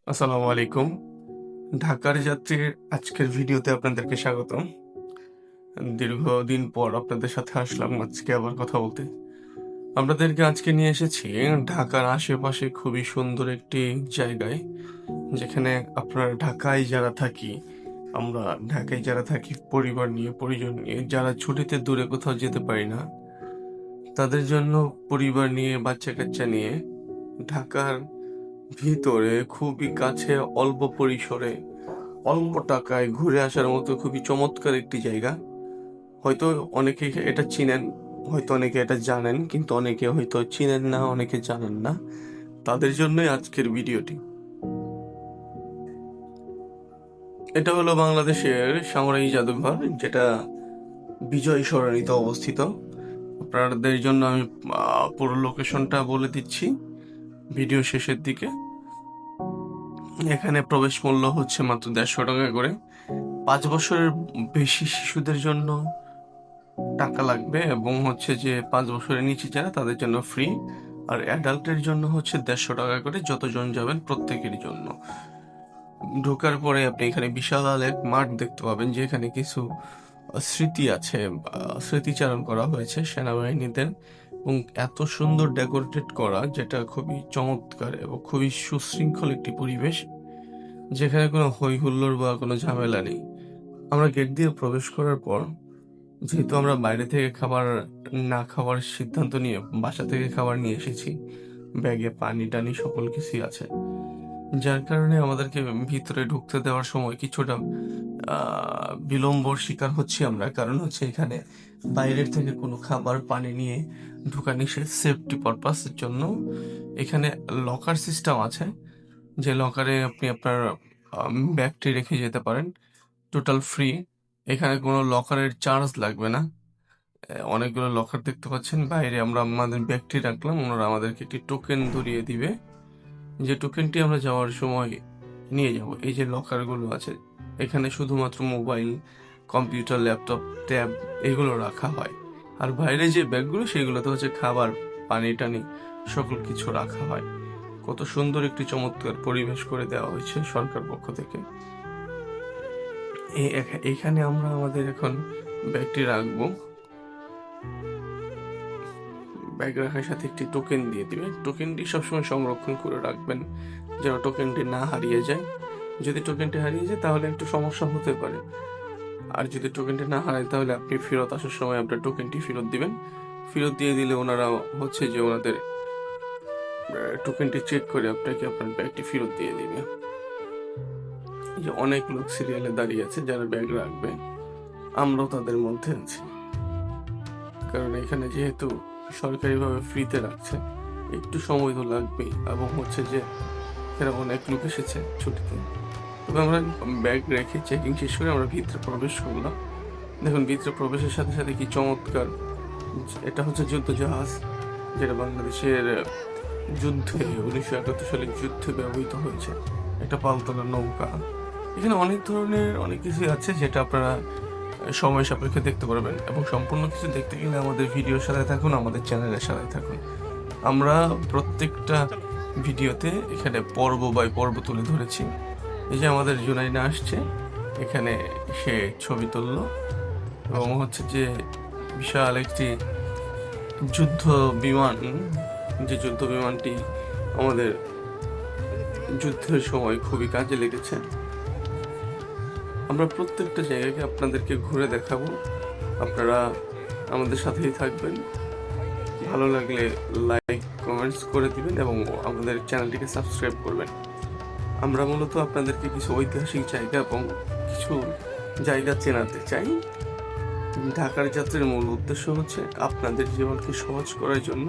আসসালামু আলাইকুম। ঢাকার যাত্রীর আজকের ভিডিওতে আপনাদেরকে স্বাগতম। দীর্ঘদিন পর আপনাদের সাথে আসলাম আজকে আবার কথা বলতে। আপনাদেরকে আজকে নিয়ে এসেছি ঢাকার আশেপাশে খুবই সুন্দর একটি জায়গায়, যেখানে আপনারা ঢাকায় যারা থাকি পরিবার নিয়ে, পরিজন নিয়ে, যারা ছুটিতে দূরে কোথাও যেতে পারি না, তাদের জন্য পরিবার নিয়ে, বাচ্চা-কাচ্চা নিয়ে ঢাকার ভিতরে খুবই কাছে, অল্প পরিসরে, অল্প টাকায় ঘুরে আসার মতো খুবই চমৎকার একটি জায়গা। হয়তো অনেকে এটা চিনেন, হয়তো অনেকে এটা জানেন, কিন্তু অনেকে হয়তো চিনেন না, অনেকে জানেন না। তাদের জন্যই আজকের ভিডিওটি। এটা হলো বাংলাদেশের সামরিক জাদুঘর, যেটা বিজয় সরণিতে অবস্থিত। আপনাদের জন্য আমি পুরো লোকেশনটা বলে দিচ্ছি ভিডিও শেষের দিকে। এখানে প্রবেশ মূল্য হচ্ছে মাত্র 150 টাকা করে। 5 বছরের বেশি শিশুদের জন্য টাকা লাগবে, এবং হচ্ছে যে 5 বছরের নিচে যারা, তাদের জন্য ফ্রি। আর অ্যাডাল্টের জন্য হচ্ছে 150 টাকা করে, যতজন যাবেন প্রত্যেকের জন্য। ঢোকার পরে আপনি এখানে বিশাল এক মাঠ দেখতে পাবেন, যেখানে কিছু স্মৃতি আছে, স্মৃতিচারণ করা হয়েছে সেনাবাহিনীদের, এবং এত সুন্দর ডেকোরেটেড করা, যেটা খুবই চমৎকার এবং খুবই সুশৃঙ্খল একটি পরিবেশ, যেখানে কোনো হই হুল্লোড় বা কোনো ঝামেলা নেই। আমরা গেট দিয়ে প্রবেশ করার পর, যেহেতু আমরা বাইরে থেকে খাবার না খাওয়ার সিদ্ধান্ত নিয়ে বাসা থেকে খাবার নিয়ে এসেছি, ব্যাগে পানি টানি সকল কিছুই আছে, যার কারণে আমাদেরকে ভিতরে ঢুকতে দেওয়ার সময় কিছুটা বিলম্বর শিকার হচ্ছি আমরা। কারণ হচ্ছে এখানে বাইরের থেকে কোনো খাবার পানি নিয়ে ঢোকা নিষেধ, সেফটি পারপাসের জন্য। এখানে লকার সিস্টেম আছে, যে লকারে আপনি আপনার ব্যাগটি রেখে যেতে পারেন, টোটাল ফ্রি। এখানে কোনো লকারের চার্জ লাগবে না। অনেকগুলো লকার দেখতে পাচ্ছেন বাইরে। আমরা আমাদের ব্যাগটি রাখলাম, ওনারা আমাদেরকে একটি টোকেন ধরিয়ে দিবে, যে টোকেনটি আমরা যাওয়ার সময় নিয়ে যাব। এই যে লকারগুলো আছে, এখানে শুধুমাত্র মোবাইল, কম্পিউটার, ল্যাপটপ, ট্যাব এগুলো রাখা হয়। আর বাইরে যে ব্যাগগুলো, সেগুলোতে হচ্ছে খাবার, পানি টানি সকল কিছু রাখা হয়। কত সুন্দর একটি চমৎকার পরিবেশ করে দেওয়া হয়েছে সরকার পক্ষ থেকে। এখানে আমরা আমাদের এখন ব্যাগটি রাখবো। ব্যাগ রাখার সাথে একটি টোকেন দিয়ে দিবে। টোকেনটি সবসময় সংরক্ষণ করে রাখবেন, যেন টোকেনটি না হারিয়ে যায়। যদি টোকেনটি হারিয়ে যায় তাহলে একটু সমস্যা হতে পারে। আর যদি টোকেনটি না হারায়, তাহলে আপনি ফেরত আসার সময় আপনার টোকেনটি ফেরত দিবেন। ফেরত দিয়ে দিলে ওনারা হচ্ছে যে ওনাদের টোকেনটি চেক করে আপনাকে আপনার ব্যাগটি ফেরত দিয়ে দিবে। এই যে অনেক লোক সিরিয়ালে দাঁড়িয়ে আছে যারা ব্যাগ রাখবে, আমরাও তাদের মধ্যে আছি। কারণ এখানে যেহেতু সরকারিভাবে ফ্রিতে রাখছে, একটু সময় তো লাগবেই। এবং হচ্ছে যে এখানে অনেক লোক এসেছে ছুটিতে। তবে আমরা ব্যাগ রেখে চেকিং শেষ করে আমরা ভিতরে প্রবেশ করলাম। দেখুন, ভিতরে প্রবেশের সাথে সাথে কি চমৎকার! এটা হচ্ছে যুদ্ধ জাহাজ, যেটা বাংলাদেশের যুদ্ধে 1971 সালের যুদ্ধে ব্যবহৃত হয়েছে। একটা পালতোলা নৌকা। এখানে অনেক ধরনের অনেক কিছু আছে, যেটা আপনারা সময় সাপেক্ষে দেখতে পারবেন। এবং সম্পূর্ণ কিছু দেখতে গেলে আমাদের ভিডিওর সাথে থাকুন, আমাদের চ্যানেলের সাথে থাকুন। আমরা প্রত্যেকটা ভিডিওতে এখানে পর্ব বাই পর্ব তুলে ধরেছি। এই যে আমাদের জুনাইনা আসছে, এখানে সে ছবি তুললো, এবং হচ্ছে যে বিশাল একটি যুদ্ধ বিমান, যে যুদ্ধ বিমানটি আমাদের যুদ্ধের সময় খুবই কাজে লেগেছে। আমরা প্রত্যেকটা জায়গাকে আপনাদেরকে ঘুরে দেখাবো, আপনারা আমাদের সাথেই থাকবেন। ভালো লাগলে লাইক, কমেন্টস করে দিবেন, এবং আমাদের চ্যানেলটিকে সাবস্ক্রাইব করবেন। আমরা মূলত আপনাদেরকে কিছু ঐতিহাসিক জায়গা এবং কিছু জায়গা চেনাতে চাই। ঢাকার যাত্রার মূল উদ্দেশ্য হচ্ছে আপনাদের জীবনকে সহজ করার জন্য